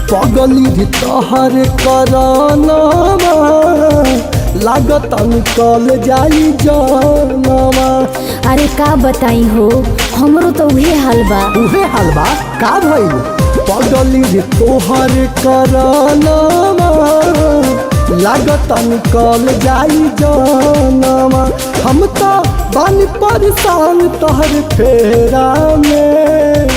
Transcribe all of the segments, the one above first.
पगली तोहर कराना लागत निकल जाई जानवा। अरे का बताई हो, हमरो तो उहे हाल बा। उहे हाल बा का भइल? पगली तोहर कराना लागत निकल जाई जानवा। हम तो बानी परेशान तोहर फेरा में,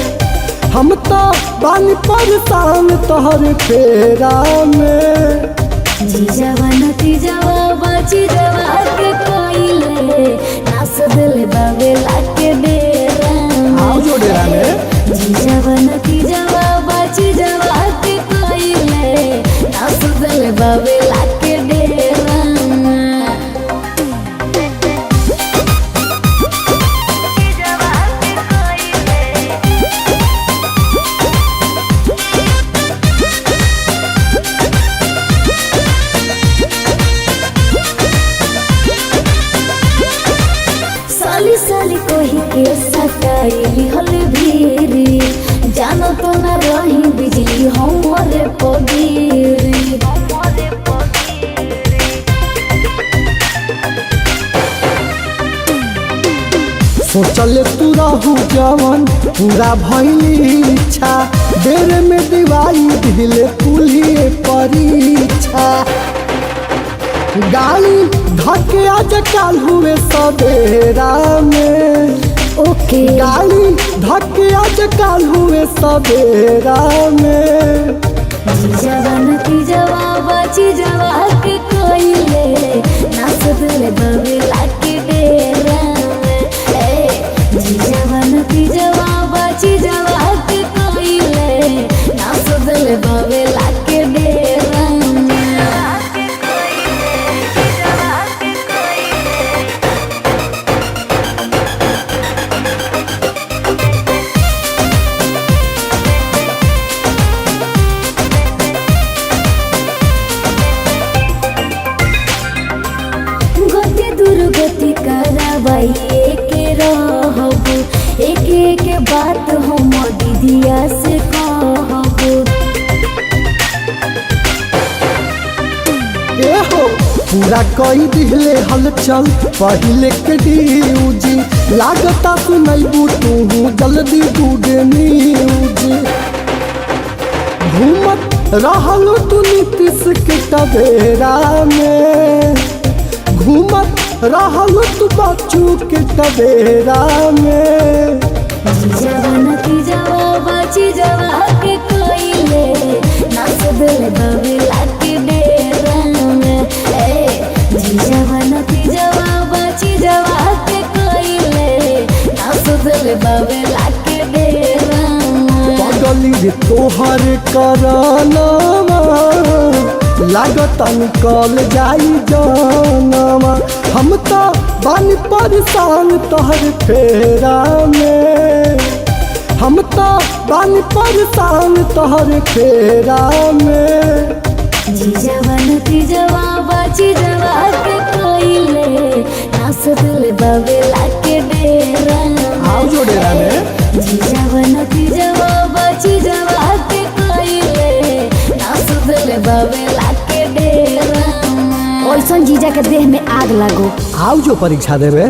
हम तो बानी परेशान तोहर फेरा में। जीजावा नतीजावा बाची जवा के कोइले नास दिल बावे लाके डेरा आओ जो डेरा में। जीजावा नतीजावा बाची जवा के कोइले नास दिल बावे लाके डेरा। साली साली कोही के सटाई हल भीरी, जानो तो न रही बिजली हमरे पगीरी। सोचल तू रहू जवन पूरा भइली इच्छा, बेर में दिवाई दिले पुलिए परीक्षा। गाड़ी धके आज काल हुए सवेरा में, ओके गाड़ी धके आज काल हुए सवेरा में। जीजावा नतीजावा बाची जवा के कोइले नास दिल बावे लाके डेरा में। जीजावा नतीजावा बाची जवा के कोइले नास दिल बावे लाके डेरा में। गति दुर्गति कराबाई के रहबो, एक एक बात हम दीदिया से कहबो। ए हो पूरा कई दिले हलचल पहले के ड्यूजी, लागता सुनैबू तू जल्दी गुड न्यूज। घूमत रहल तू नीतीश के टबेरा में, घूमत रहल तू बच्चू के टबेरा में। जीजावा नतीजावा बाची जवा के कोइले नास दिल बावे लाके डेरा में। जीजावा नतीजावा बाची जवा के कोइले नास दिल बावे लाके डेरा में। पगली तोहर कराना लागत निकल जाई जानवा। हम तो बानी परेशान तोहर फेरा में, हम तो बानी परेशान तोहर फेरा में। जीजावा नतीजावा बाची जवा के कोइले नास दिल बावे लाके डेरा में। आओ जो डेरा में। जीजावा नतीजावा बाची जवा के कोइले नास दिल बावे लाके डेरा में। ओइसन जीजा के देह में आग लागो। आओ जो परीक्षा देवे।